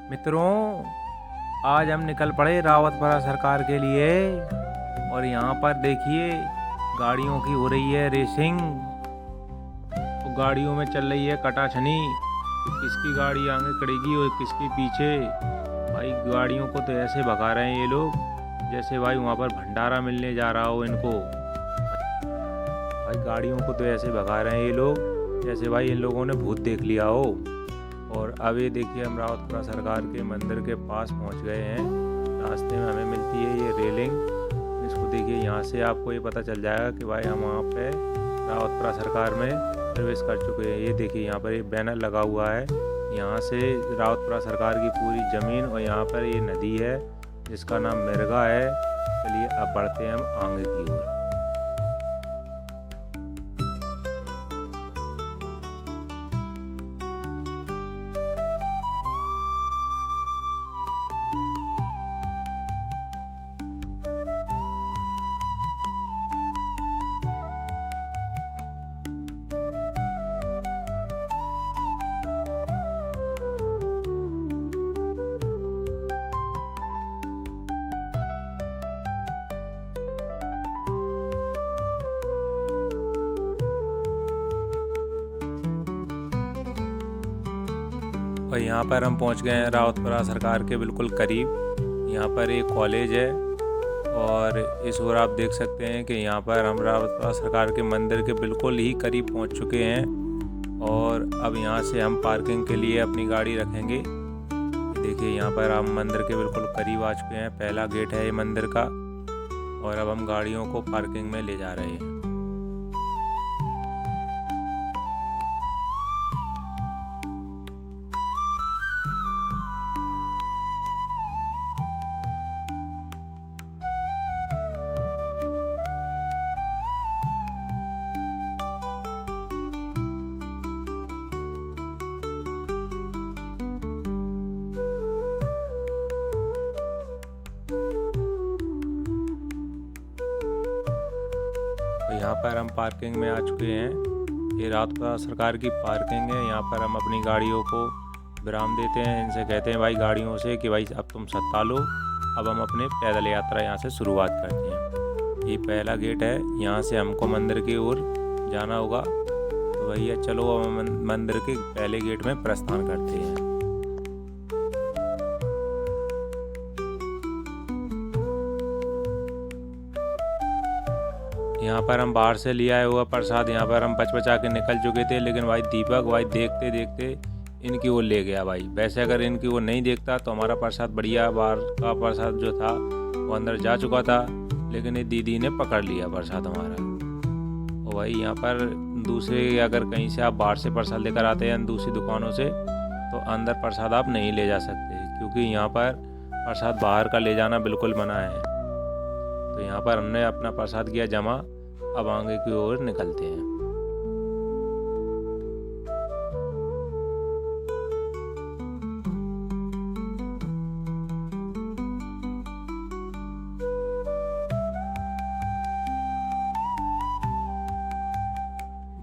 मित्रों, आज हम निकल पड़े रावतपुरा सरकार के लिए। और यहाँ पर देखिए गाड़ियों की हो रही है रेसिंग। तो गाड़ियों में चल रही है कटाछनी कि किसकी गाड़ी आगे खड़ेगी और किसकी पीछे। भाई गाड़ियों को तो ऐसे भगा रहे हैं ये लोग जैसे भाई वहाँ पर भंडारा मिलने जा रहा हो इनको। भाई गाड़ियों को तो ऐसे भगा रहे हैं ये लोग जैसे भाई इन लोगों ने भूत देख लिया हो। और अब ये देखिए हम रावतपुरा सरकार के मंदिर के पास पहुंच गए हैं। रास्ते में हमें मिलती है ये रेलिंग। इसको देखिए, यहाँ से आपको ये पता चल जाएगा कि भाई हम वहाँ पे रावतपुरा सरकार में प्रवेश कर चुके हैं। ये देखिए यहाँ पर एक बैनर लगा हुआ है। यहाँ से रावतपुरा सरकार की पूरी ज़मीन और यहाँ पर ये नदी है जिसका नाम मिर्गा है। चलिए अब बढ़ते हैं हम आगे की ओर। और यहाँ पर हम पहुँच गए हैं रावतपुरा सरकार के बिल्कुल करीब। यहाँ पर एक कॉलेज है और इस ओर आप देख सकते हैं कि यहाँ पर हम रावतपुरा सरकार के मंदिर के बिल्कुल ही करीब पहुँच चुके हैं। और अब यहाँ से हम पार्किंग के लिए अपनी गाड़ी रखेंगे। देखिए यहाँ पर हम मंदिर के बिल्कुल करीब आ चुके हैं। पहला गेट है ये मंदिर का और अब हम गाड़ियों को पार्किंग में ले जा रहे हैं। यहाँ पर हम पार्किंग में आ चुके हैं। ये रावतपुरा सरकार की पार्किंग है। यहाँ पर हम अपनी गाड़ियों को विराम देते हैं। इनसे कहते हैं भाई गाड़ियों से कि भाई अब तुम सत्ता लो। अब हम अपने पैदल यात्रा यहाँ से शुरुआत करते हैं। ये पहला गेट है, यहाँ से हमको मंदिर की ओर जाना होगा। तो भैया चलो अब हम मंदिर के पहले गेट में प्रस्थान करते हैं। यहाँ पर हम बाहर से ले आए हुआ प्रसाद यहाँ पर हम पचपचा के निकल चुके थे, लेकिन भाई दीपक भाई देखते देखते इनकी ओर ले गया भाई। वैसे अगर इनकी ओर नहीं देखता तो हमारा प्रसाद बढ़िया बाहर का प्रसाद जो था वो अंदर जा चुका था, लेकिन ये दीदी ने पकड़ लिया प्रसाद हमारा। और भाई यहाँ पर दूसरे अगर कहीं से आप बाहर से प्रसाद लेकर आते हैं दूसरी दुकानों से तो अंदर प्रसाद आप नहीं ले जा सकते, क्योंकि यहाँ पर प्रसाद बाहर का ले जाना बिल्कुल मना है। तो यहाँ पर हमने अपना प्रसाद किया जमा। अब आगे की ओर निकलते हैं।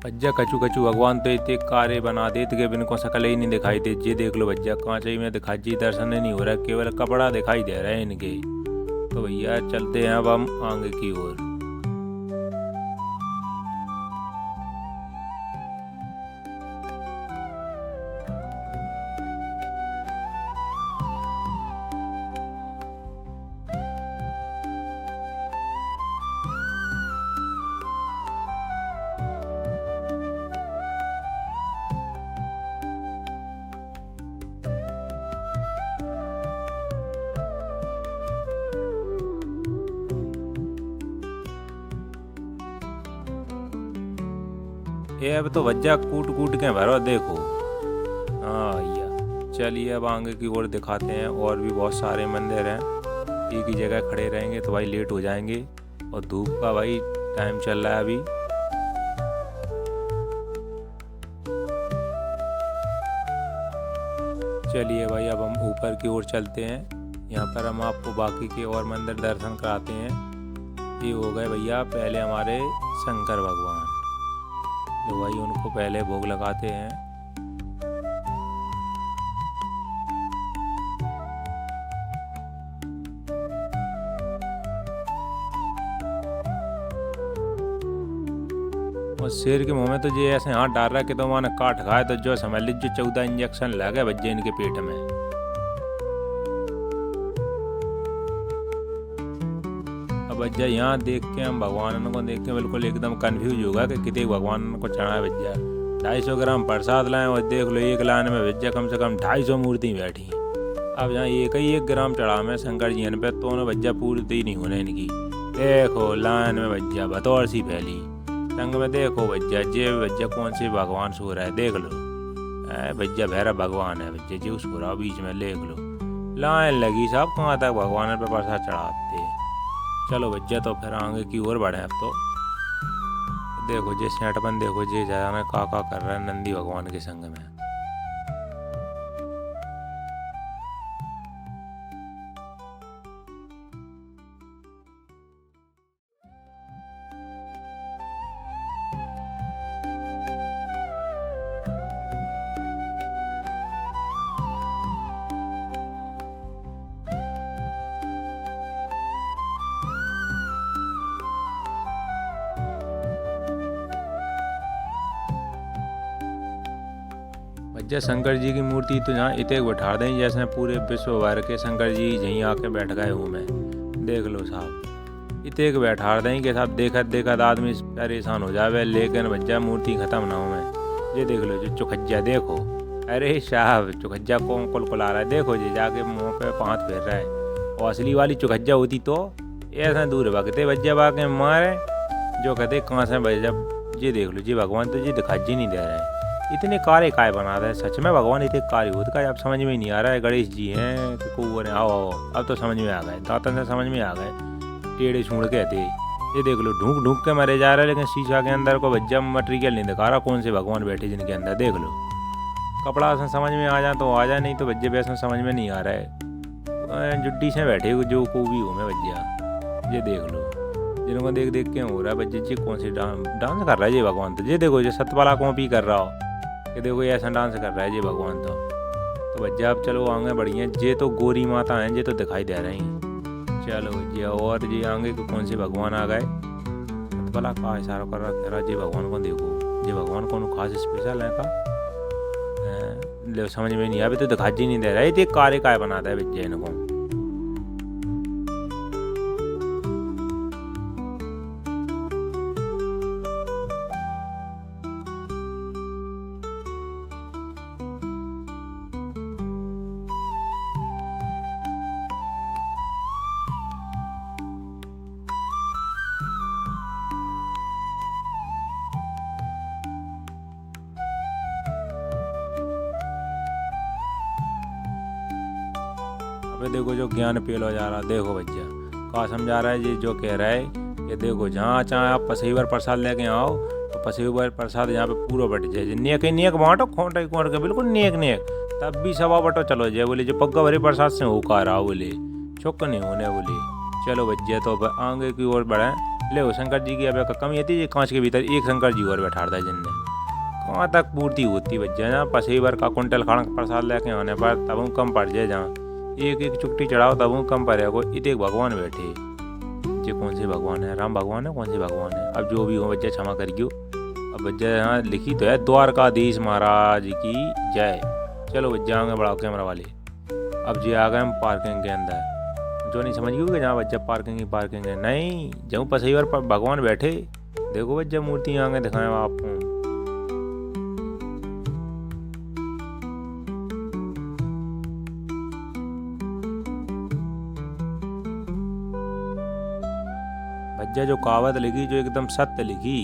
भज्जा कचू कचू भगवान तो इतने कारे बना देते कि बिन को शकल ही नहीं दिखाई दे। ये देख लो भज्जा कांचे में दिखाई जी दर्शन नहीं हो रहा, केवल कपड़ा दिखाई दे रहा है इनके। तो भैया चलते हैं अब हम आगे की ओर। ये अब तो भज्जा कूट कूट के भरो देखो। हाँ भैया चलिए अब आगे की ओर दिखाते हैं। और भी बहुत सारे मंदिर हैं। एक ही जगह खड़े रहेंगे तो भाई लेट हो जाएंगे और धूप का भाई टाइम चल रहा है अभी। चलिए भाई अब हम ऊपर की ओर चलते हैं। यहाँ पर हम आपको बाकी के और मंदिर दर्शन कराते हैं। ये हो गए भैया पहले हमारे शंकर भगवान, तो भाई उनको पहले भोग लगाते हैं। और शेर के मुंह में तो ये ऐसे हाथ डाल रहा है कि तो माने काट खाए तो जो समझ लीजिए 14 इंजेक्शन लगे बच्चे इनके पेट में। अब बच्चा यहाँ देख के हम भगवान को देख के बिल्कुल एकदम कंफ्यूज होगा कि कितने भगवान को चढ़ाए बच्चा। 250 ग्राम प्रसाद लाए और देख लो एक लाइन में बच्चा कम से कम 250 मूर्ति बैठी। अब यहाँ एक ही 1 ग्राम चढ़ा में शंकर जी पे तो उन्हें बच्चा पूर्ति नहीं होने इनकी। देखो लाइन में बच्चा बतौर सी फैली संग में। देखो भज्जा जे भज्जा कौन से भगवान सो रहा है देख लो। भज्जा भैरव भगवान है बच्चे जी सो रहा बीच में देख लो। लाइन लगी साहब कहाँ तक भगवान पे प्रसाद चढ़ाते। चलो भज्जा तो फिर आगे की ओर बढ़े। अब तो देखो जे सेठपन देखो जे जाना का कर रहा है नंदी भगवान के संग में। भज्जा शंकर जी की मूर्ति तो यहाँ इतने बैठा दें जैसे पूरे विश्व भर के शंकर जी यहीं आके बैठ गए हूँ मैं। देख लो साहब इतने बैठा दें कि साहब देखत देखत आदमी परेशान हो जावे लेकिन भज्जा मूर्ति खत्म ना हो मैं। ये देख लो जो चुखज्जा देखो। अरे साहब चुखज्जा कौन कुलकुला रहा है देखो जी जाके मुँह पे हाथ फेर रहा है। और असली वाली चुखज्जा होती तो ऐसा दूर भगते भज्जा बाके मारे जो कहते कहाँ से भज्जा। ये देख लो जी भगवान तो जी दिखा जी नहीं दे रहे हैं। इतने कार्य काय बना रहे हैं सच में भगवान इतने कार्य होते का अब समझ में ही नहीं आ रहा है। गणेश जी हैं कि आओ अब तो समझ में आ गए दातन से समझ में आ गए। टेढ़े छूड़ के थे ये देख लो ढूंढ ढूंढ के मरे जा रहे हैं लेकिन शीशा के अंदर को भज्जा मटेरियल नहीं दिखा रहा कौन से भगवान बैठे जिनके अंदर। देख लो कपड़ा से समझ में आ जाए तो आ जाए नहीं तो भज्जे वैसे समझ में नहीं आ रहा है। जुड्डी से बैठे जो को भी हूँ मैं भज्जा। ये देख लो जिनको देख देख के हो रहा है बच्चे जी कौन सी डांस कर रहा है ये भगवान। तो ये देखो ये सतवाला कॉपी कर रहा हो कि देखो ये ऐसा डांस कर रहा है ये भगवान। तो भज्जा अब चलो आगे बढ़िए। ये तो गोरी माता हैं ये तो दिखाई दे रही हैं। चलो ये और ये आगे को कौन से भगवान आ गए। सतवाला का इशारा कर रहा कह रहा जी भगवान को देखो ये भगवान कौन खास स्पेशल है का ले समझ में नहीं आया तो दिखा जी नहीं दे रहा है। ये कार्य काय बनाता है भज्जा इनको। देखो जो ज्ञान पेल हो जा रहा देखो भज्जा का समझा रहा है जी जो कह रहा है कि देखो जहाँ चाहे आप पसेवर प्रसाद लेके आओ तो पसेवर प्रसाद यहाँ पे पूरा बट जाए। नेक नेक बांटो खोट के बिल्कुल नेक नेक तब भी सवा बटो चलो जाए बोले जो पग्गा भरे प्रसाद से होकर आओ बोले चुक नहीं होने बोले। चलो भज्जा तो आगे की ओर बढ़े। ले शंकर जी की अब कमी थी कांच के भीतर एक शंकर जी और बैठा था जिनने कहाँ तक पूर्ति होती भज्जा। जहाँ पसेवर का कुंटल खड़क प्रसाद लेके आने पर तब कम पड़ जाए। जहाँ एक एक चुट्टी चढ़ाओ तब कम पड़े को इतने भगवान बैठे। ये कौन से भगवान है राम भगवान है कौन से भगवान है अब जो भी हो बच्चा क्षमा करियो। अब बच्चा यहाँ लिखी तो है द्वारकाधीश महाराज की जय। चलो बच्चा आगे बढ़ाओ कैमरा वाले। अब जी आ गए हम पार्किंग के अंदर। जो नहीं समझ गए कि जहाँ बच्चा पार्किंग है नहीं जहाँ पसेवर पर भगवान बैठे। देखो बच्चा मूर्ति आगे दिखाएं आपको। भज्जा जो कहावत लिखी जो एकदम सत्य लिखी।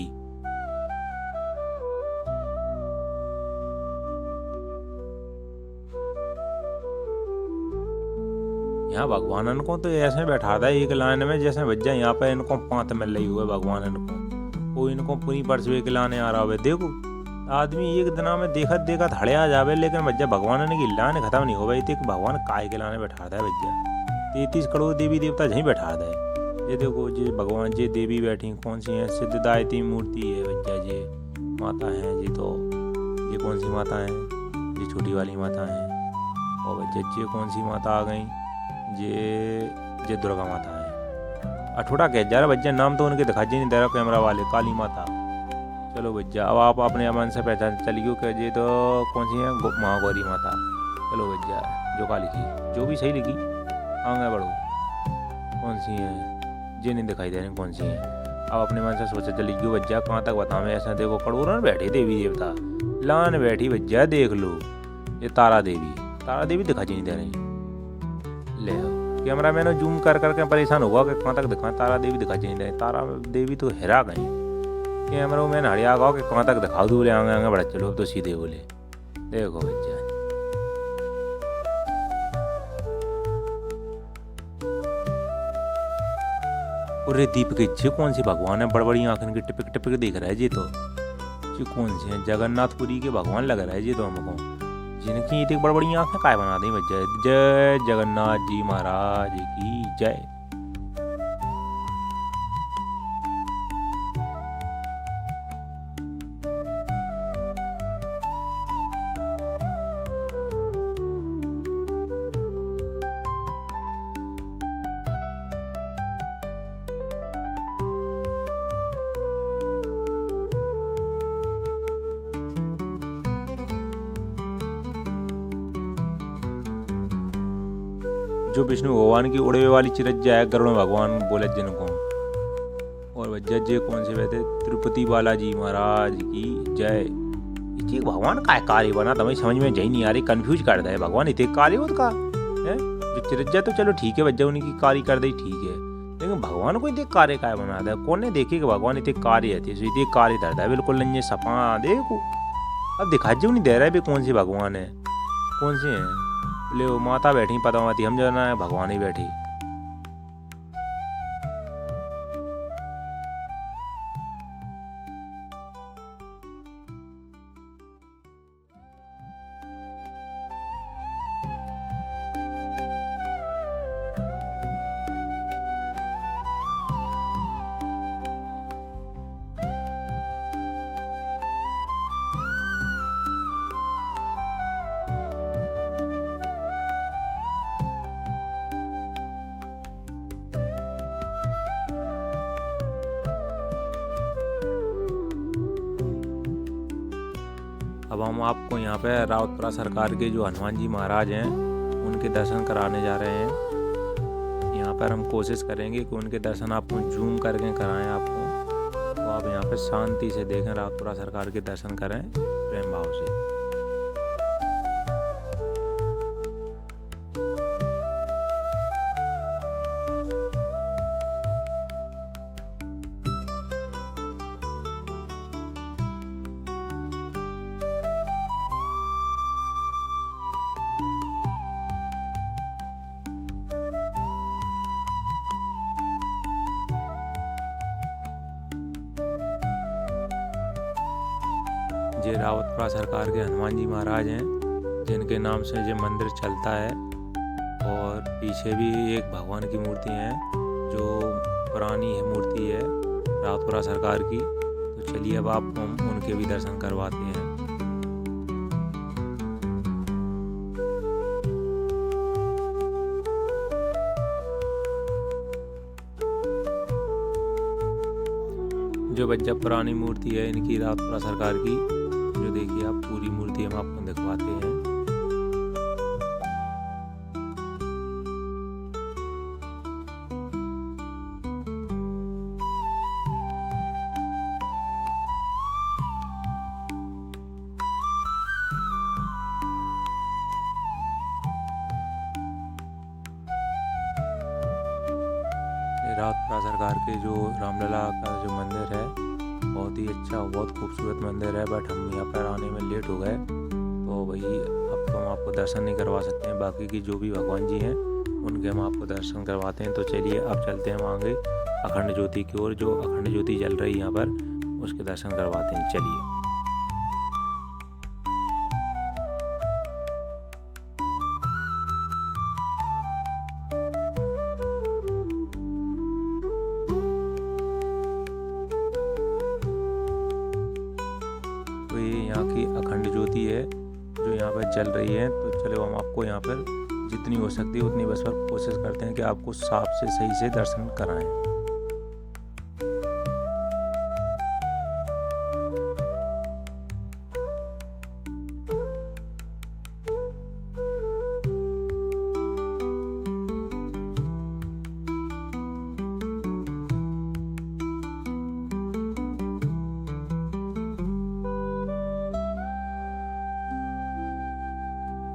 यहाँ भगवानन को तो ऐसे बैठा था एक लाइन में जैसे भज्जा यहाँ पे इनको पांत मिल रही हुआ भगवानन को कोई इनको पूरी परसवे के लाने आ रहा हुआ। देखो आदमी एक दिना में देखत हड़े आ जावे लेकिन भज्जा भगवानन की लाने खत्म नहीं हो गई थी। भगवान काय के लाने बैठा था भज्जा 33 करोड़ देवी देवता यहीं बैठा था। ये देखो जी भगवान जी देवी बैठी कौन सी है सिद्धदायती मूर्ति है भज्जा जी माता है जी। तो ये कौन सी माता है ये छोटी वाली माता है। और भज्जा जी कौन सी माता आ गई ये दुर्गा माता है। अठोड़ा कह जा रहा भज्जा नाम तो उनके दिखा जी नहीं दे रहा कैमरा वाले काली माता। चलो भैया, अब आप अपने मन से पहचान चलिए कि ये तो कौन सी है, महागौरी माता। चलो भैया, जो का लिखी, जो भी सही लिखी, आगे बढ़ो। कौन सी है, ये नहीं दिखाई दे रही कौन सी है। अब अपने मन से सोचा चलिए भैया, कहाँ तक बताऊँ। ऐसा देखो करोड़ों बैठे देवी देवता, लान बैठी भैया, देख लो ये तारा देवी दिखाई नहीं दे रही। ले कैमरा मैंने जूम कर करके परेशान होगा कि कहाँ तक दिखा, तारा देवी दिखाई नहीं दे रही। तारा देवी तो हेरा गई। कैमरा मैंने हड़िया गया कि कहाँ तक दिखाओ, दूर आगे आगे बढ़ा चलो। अब तो सीधे बोले, देखो भैया, अरे दीपक जी कौन सी भगवान है, बड़ी आंखें की टिपिक टिपिक दिख रहा है जी। तो जी कौन सी है, जगन्नाथपुरी के भगवान लग रहा है जी तो हमको, जिनकी इतनी बड़ी आंखें काय बना दी भैया। जय जगन्नाथ जी महाराज की जय। जो विष्णु भगवान की उड़े वाली चिरज्जा है, गरुड़ भगवान बोले जिनको। और भैया जी कौन से बैठे, तिरुपति बालाजी महाराज की जय। इतने भगवान का कार्य बना तो समझ में जाई नहीं आ रही, कंफ्यूज कर दे भगवान। इतने कार्य उसका है, जो चिरज्जा तो चलो ठीक है भैया, उनकी कार्य कर दे ठीक है, लेकिन भगवान को इतने कार्य काय बना दे। कौन ने देखे कि भगवान इतने कार्य थे, इतने कार्य धरता है बिल्कुल नहीं सपा। देखो अब दिखा जो नहीं दे रहा है भी कौन सी भगवान है, कौन सी है। ले वो माता बैठी पद्मावती, हम जो है भगवान ही बैठी। अब हम आपको यहाँ पे रावतपुरा सरकार के जो हनुमान जी महाराज हैं उनके दर्शन कराने जा रहे हैं। यहाँ पर हम कोशिश करेंगे कि उनके दर्शन आपको जूम करके कराएं आपको, तो आप यहाँ पे शांति से देखें, रावतपुरा सरकार के दर्शन करें प्रेम भाव से। ये रावतपुरा सरकार के हनुमान जी महाराज हैं, जिनके नाम से ये मंदिर चलता है। और पीछे भी एक भगवान की मूर्ति है, जो पुरानी है मूर्ति है रावतपुरा सरकार की। तो चलिए अब आपको हम उनके भी दर्शन करवाते हैं। जो बच्चा पुरानी मूर्ति है इनकी रावतपुरा सरकार की, जो देखिए आप पूरी मूर्ति हम आपको दिखवाते हैं। रावतपुरा सरकार के जो रामलला का जो मंदिर है, बहुत ही अच्छा बहुत खूबसूरत मंदिर है। बट हम यहाँ पर आने में लेट हो गए, तो वही अब तो हम आपको दर्शन नहीं करवा सकते हैं। बाकी की जो भी भगवान जी हैं उनके हम आपको दर्शन करवाते हैं। तो चलिए अब चलते हैं हम आगे अखंड ज्योति की ओर, जो अखंड ज्योति जल रही है यहाँ पर, उसके दर्शन करवाते हैं। चलिए। तो ये यहाँ की अखंड ज्योति है जो यहाँ पर जल रही है। तो चलो हम आपको यहाँ पर जितनी हो सकती है उतनी बस पर कोशिश करते हैं कि आपको साफ से सही से दर्शन कराएं।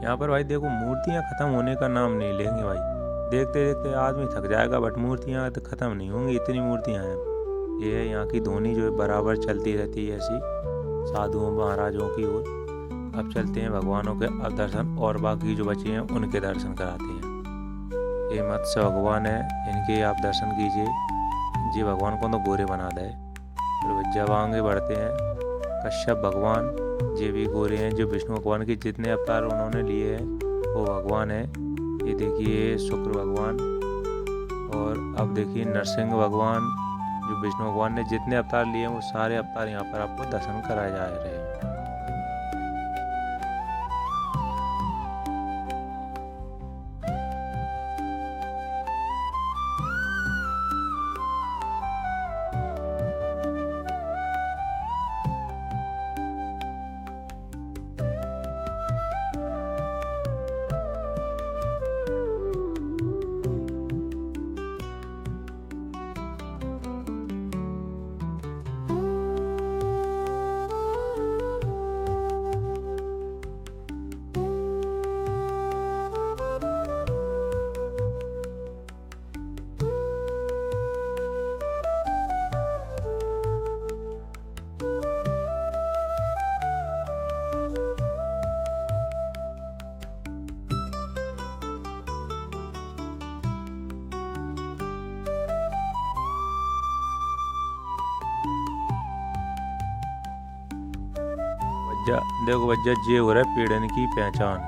यहाँ पर भाई देखो मूर्तियाँ ख़त्म होने का नाम नहीं लेंगे भाई। देखते देखते आदमी थक जाएगा बट मूर्तियाँ तो ख़त्म नहीं होंगी, इतनी मूर्तियाँ हैं। ये है यहाँ की ध्वनि जो है बराबर चलती रहती है ऐसी साधुओं महाराजों की ओर। अब चलते हैं भगवानों के अब दर्शन और बाकी जो बचे हैं उनके दर्शन कराते हैं। ये मत्स्य भगवान है, इनके आप दर्शन कीजिए। जी भगवान को तो गोरे बना दे। फिर जब आगे बढ़ते हैं कश्यप भगवान, ये भी गोरे हैं। जो विष्णु भगवान के जितने अवतार उन्होंने लिए हैं वो भगवान है। ये देखिए शुक्र भगवान, और अब देखिए नरसिंह भगवान। जो विष्णु भगवान ने जितने अवतार लिए हैं वो सारे अवतार यहाँ पर आपको दर्शन कराए जा रहे हैं। देखो भज्जा ये हो रहा है पेड़न की पहचान।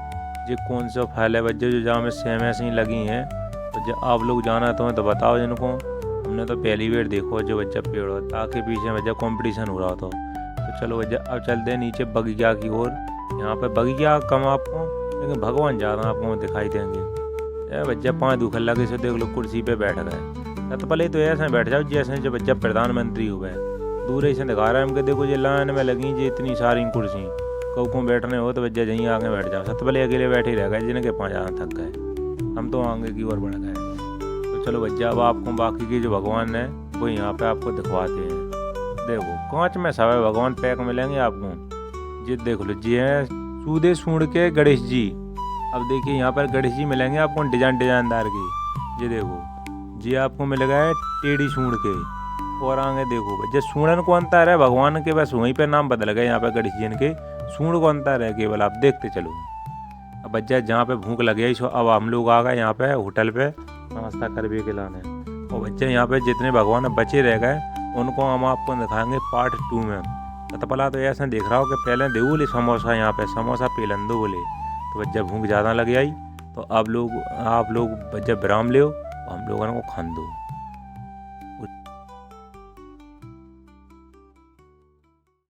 ये कौन सा फल है भज्जा जो जहाँ में सेम ऐसे ही लगी हैं। भज्जा आप लोग जाना तो बताओ जिनको। हमने तो पहली बार देखो जो भज्जा पेड़ हो, ताकि पीछे भज्जा कंपटीशन हो रहा था। तो चलो भज्जा अब चलते हैं नीचे बगीचा की ओर। यहाँ पर बगीचा कम आपको, लेकिन भगवान ज़्यादा आपको दिखाई देंगे। भज्जा 5 दुखल लगे से देख लो कुर्सी पे बैठ गए। तो पहले तो ऐसे बैठ जाओ जैसे जब भज्जा प्रधानमंत्री हुए। दूर से दिखा रहा है हमको, देखो ये लाइन में लगी जी इतनी सारी कुर्सी। को बैठने हो तो भज्जा यहीं आगे बैठ जाओ। सबसे पहले अकेले बैठे ही रह गए जिनके 5 ज़्यादा थक गए। हम तो आगे की ओर बढ़ गए। तो चलो भज्जा अब आपको बाकी के जो भगवान है वो यहाँ पे आपको दिखवाते हैं। देखो कांच में सब भगवान पैक मिलेंगे आपको। ये देख लो जी है सूदे सूढ़ के गणेश जी। अब देखिए यहाँ पर गणेश जी मिलेंगे आपको डिजाइनदार के। ये देखो जी आपको मिल गए टेढ़ी सूढ़ के। और आगे देखो भज्जा सूढ़न को अंतर है भगवान के, बस वहीं पे नाम बदल गए यहाँ पे गणेश जी के। सूढ़ को अंतर है केवल, आप देखते चलो। अब बच्चा जहाँ पे भूख लगे अब हम लोग आ गए यहाँ पे होटल पे नाश्ता करवे के लाने। और बच्चे यहाँ पे जितने भगवान बचे रह गए उनको हम आपको दिखाएंगे पार्ट 2 में। तो पहला तो ऐसा देख रहा हो कि पहले दे बोले समोसा, यहाँ पे समोसा पेलन दो बोले। तो बच्चा भूख ज़्यादा लग आई तो आप लोग बच्चा विराम ले हम लोगों को खान दो।